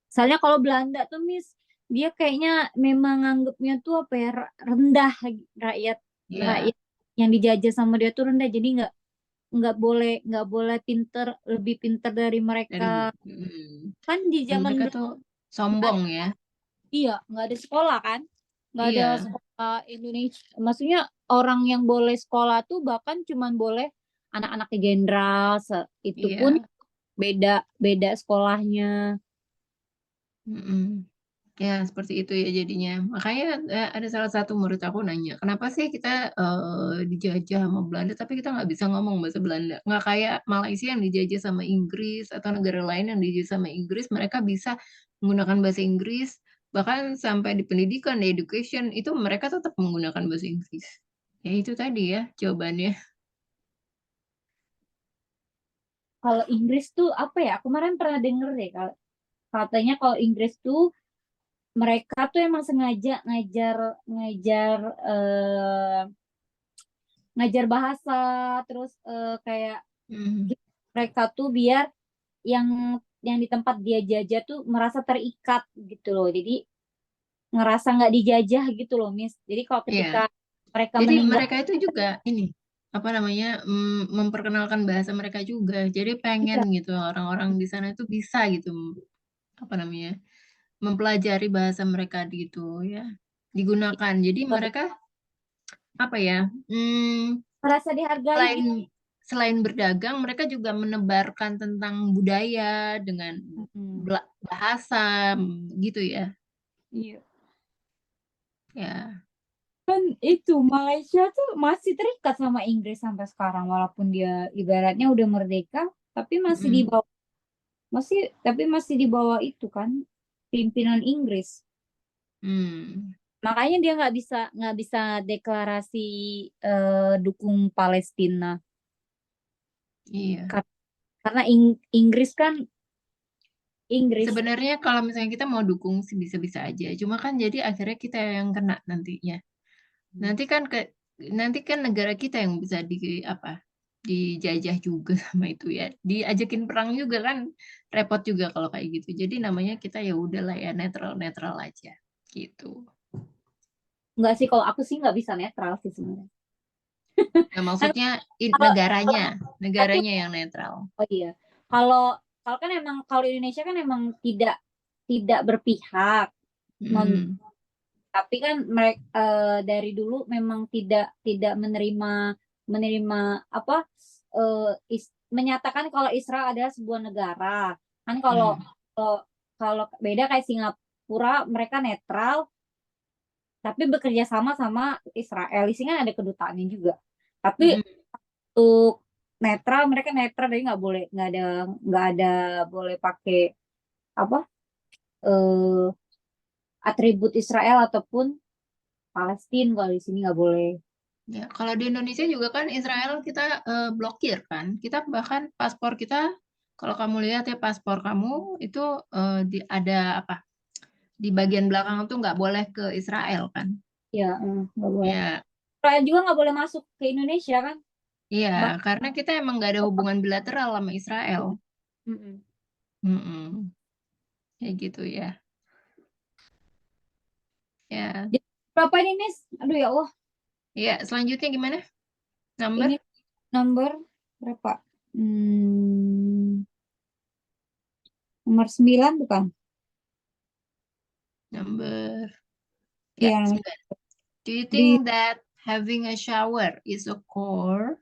Soalnya kalau Belanda tuh, Miss, dia kayaknya memang nganggapnya tuh apa ya, rendah rakyat Iya, rakyat yang dijajah sama dia tuh rendah. Jadi nggak boleh lebih pinter dari dari mereka. mm, Kan di dan zaman mereka dulu tuh nggak sombong ya. iya nggak ada sekolah kan, nggak ada Iya, sekolah Indonesia. Maksudnya orang yang boleh sekolah tuh bahkan cuman boleh anak-anak jenderal. Itu pun iya. beda beda sekolahnya. Mm-mm. Ya, seperti itu ya jadinya. Makanya ada salah satu murid aku nanya, kenapa sih kita dijajah sama Belanda, tapi kita nggak bisa ngomong bahasa Belanda? Nggak kayak Malaysia yang dijajah sama Inggris atau negara lain yang dijajah sama Inggris, mereka bisa menggunakan bahasa Inggris, bahkan sampai di pendidikan, di education, itu mereka tetap menggunakan bahasa Inggris. Ya itu tadi ya jawabannya. Kalau Inggris tuh apa ya? Aku kemarin pernah denger deh katanya kalau Inggris tuh mereka tuh emang sengaja ngajar ngajar eh, ngajar bahasa, terus kayak Hmm. mereka tuh biar yang yang di tempat dia jajah tuh merasa terikat gitu loh. Jadi ngerasa nggak dijajah gitu loh, Miss. Jadi kalau Iya. ketika mereka Jadi meninggal, mereka itu juga ini apa namanya memperkenalkan bahasa mereka juga. Jadi pengen iya, gitu orang-orang di sana itu bisa gitu apa namanya mempelajari bahasa mereka gitu ya digunakan. Jadi mereka apa ya merasa dihargai selain gitu. selain berdagang mereka juga menebarkan tentang budaya dengan Hmm. bahasa gitu ya. Iya. Ya. Kan itu Malaysia tuh masih terikat sama Inggris sampai sekarang walaupun dia ibaratnya udah merdeka, tapi masih di Mm. bawah masih di bawah itu kan pimpinan Inggris. Hmm. Makanya dia nggak bisa deklarasi dukung Palestina. Iya. Karena Inggris kan Inggris. Sebenarnya kalau misalnya kita mau dukung sih bisa-bisa aja. Cuma kan jadi akhirnya kita yang kena nantinya. Nanti kan nanti kan negara kita yang bisa di apa? Dijajah juga sama itu ya. Diajakin perang juga kan repot juga kalau kayak gitu. Jadi namanya kita ya udahlah ya netral-netral aja gitu. Nggak sih, kalau aku sih nggak bisa netral sih sebenarnya. Nah, Kan maksudnya kalau negaranya, tapi negaranya yang netral. oh iya, kalau kalau kan emang kalau Indonesia kan emang tidak tidak berpihak. non Mm. Tapi kan mereka dari dulu memang tidak tidak menerima menerima apa menyatakan kalau Israel adalah sebuah negara. Kan kalau Mm. kalau kalau beda kayak Singapura, mereka netral tapi bekerja sama sama Israel. Di sini kan ada kedutaannya juga. Tapi Mm-mm. untuk netral, mereka netral, jadi nggak ada boleh pakai apa eh, atribut Israel ataupun Palestina. Kalau di sini nggak boleh. Ya, kalau di Indonesia juga kan Israel kita blokir kan. Kita bahkan paspor kita, kalau kamu lihat ya paspor kamu itu ada apa? Di bagian belakang tuh nggak boleh ke Israel kan? Ya, nggak boleh. Ya, Israel juga nggak boleh masuk ke Indonesia kan? iya, Bah karena kita emang nggak ada hubungan bilateral sama Israel. Mm-mm. Mm-mm. Kayak gitu ya. Ya, Jadi, berapa ini, Miss? Aduh ya Allah, ya. Selanjutnya gimana? Number? ini nomor berapa? Hmm, nomor 9 bukan? Number. Ya, Iya, 9. Do you di think that having a shower is a core?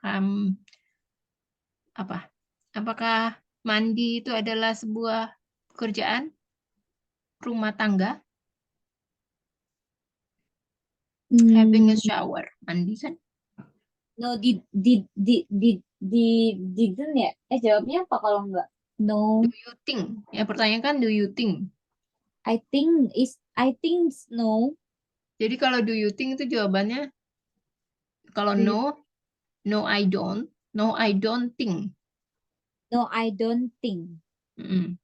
Um, apa? Apakah mandi itu adalah sebuah pekerjaan rumah tangga? Having a hmm, shower, mandi kan? no didn't ya? Jawabnya apa kalau enggak? No, Do you think? Ya pertanyaan kan do you think? I think no. Jadi kalau do you think itu jawabannya kalau Do you no, no I don't, no I don't think. No, I don't think. Mm-mm.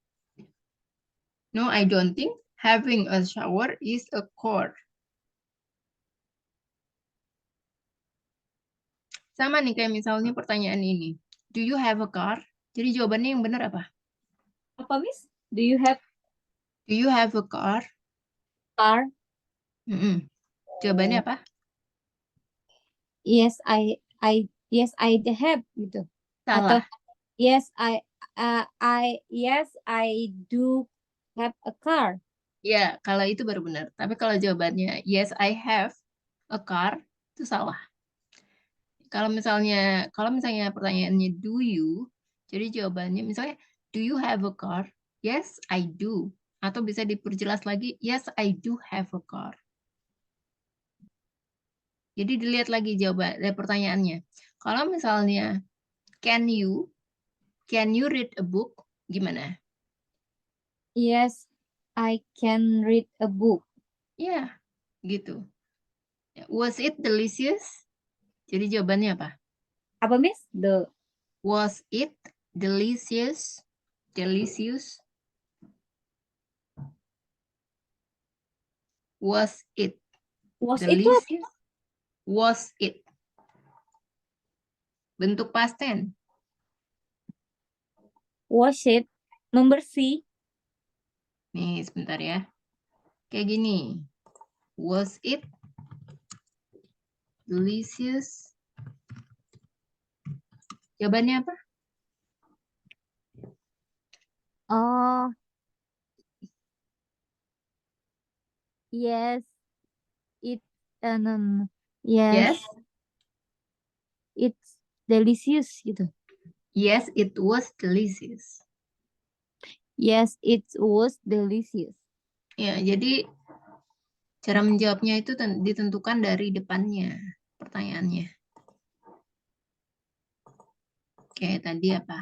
No I don't think having a shower is a chore. Sama nih kayak misalnya pertanyaan ini. Do you have a car? Jadi jawabannya yang benar apa? Apa, Miss? Do you have? Do you have a car? Car. Mm-mm. Jawabannya apa? Yes, I have gitu. Atau Salah. yes, I do have a car. Ya, kalau itu baru benar. Tapi kalau jawabannya yes, I have a car, itu salah. Kalau misalnya pertanyaannya do you, jadi jawabannya misalnya do you have a car? Yes, I do. Atau bisa diperjelas lagi, yes, I do have a car. Jadi dilihat lagi jawaban dari pertanyaannya. Kalau misalnya can you read a book? Gimana? Yes, I can read a book. Ya, gitu. Was it delicious? Jadi jawabannya apa? Apa, Miss? Was it delicious? Delicious? Was it Was itu apa? delicious? Was it? Bentuk past tense. Was it membersih? Nih, sebentar ya. Kayak gini. Was it delicious? Jawabannya apa? Oh, yes, it no. Yes, Yes. it's delicious gitu. Yes, it was delicious. Yes, it was delicious. Ya, jadi cara menjawabnya itu ditentukan dari depannya pertanyaannya. Oke, tadi apa?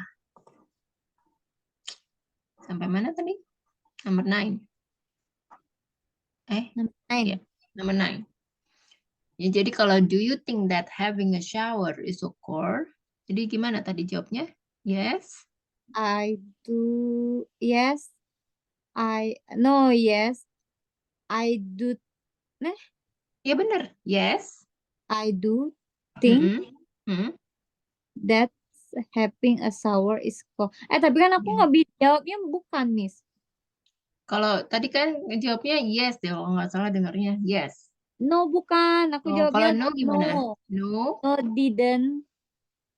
Sampai mana tadi? Number 9. Number 9. Ya, number 9. Ya, jadi kalau do you think that having a shower is a chore? Jadi gimana tadi jawabnya? Yes. I do. Yes, no. Yes, I do. Nah, Ya benar. Yes. I do think Mm-mm. Mm. that having a shower is cool. Tapi kan aku Ya. nggak bisa jawabnya bukan, Miss. Kalau tadi kan jawabnya yes deh, kalau nggak salah dengarnya yes. No, bukan. Aku Oh, kalau jawabnya no gimana? no. No, No, didn't.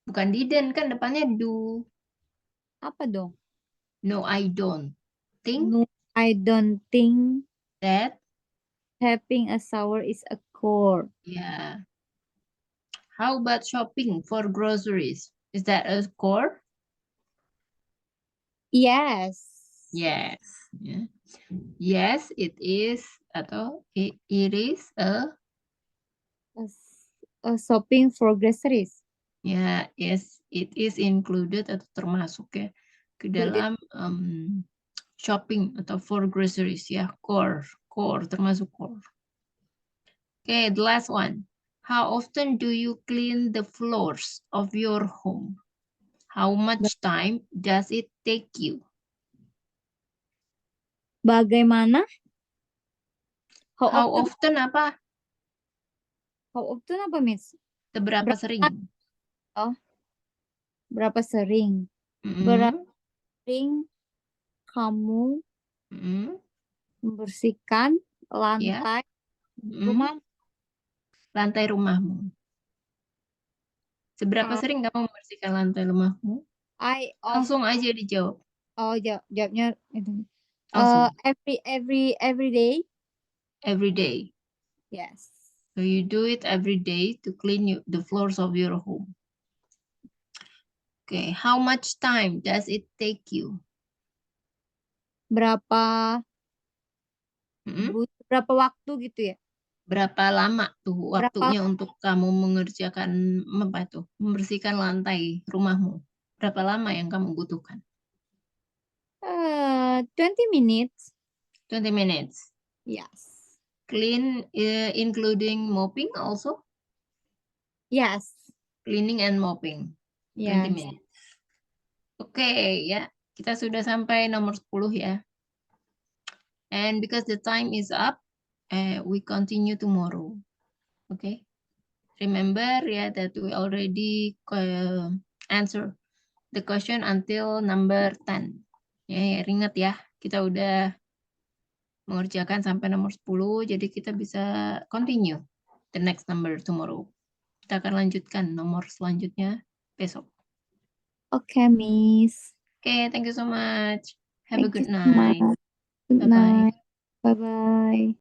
bukan didn't, kan depannya do. Apa dong? No, I don't think No, I don't think that. having a shower is a chore. Ya. How about shopping for groceries? Is that a chore? Yes. Yes. Ya. Yes, it is. Atau it is a. Shopping for groceries. Ya, yes, it is included atau termasuk ya ke dalam shopping atau for groceries ya, core termasuk core. Okay, the last one. How often do you clean the floors of your home? How much time does it take you? Bagaimana? How often apa? How often apa, Miss? Seberapa sering? Oh, berapa sering? Mm-mm. Berapa sering kamu Mm-mm. membersihkan lantai Mm-mm. rumah? Lantai rumahmu. Seberapa sering kamu membersihkan lantai rumahmu? Langsung aja dijawab. Jawabnya itu. Langsung. Every day. Every day. Yes. So you do it every day to clean the floors of your home. Okay, how much time does it take you? Berapa berapa waktu gitu ya? Berapa lama tuh waktunya untuk kamu mengerjakan apa itu? Membersihkan lantai rumahmu. Berapa lama yang kamu butuhkan? 20 minutes. 20 minutes. Yes. Clean including mopping also? Yes. Cleaning and mopping. 20 Yes. minutes. Oke, ya. Kita sudah sampai nomor 10 ya. And because the time is up, we continue tomorrow. Okay. Remember that we already answer the question until number 10. Ya, ingat ya, kita udah mengerjakan sampai nomor 10, jadi kita bisa continue the next number tomorrow. Kita akan lanjutkan nomor selanjutnya besok. Oke, Miss. Oke, thank you so much. Have a Thank you good so much. night. Good Bye-bye. night. Bye-bye.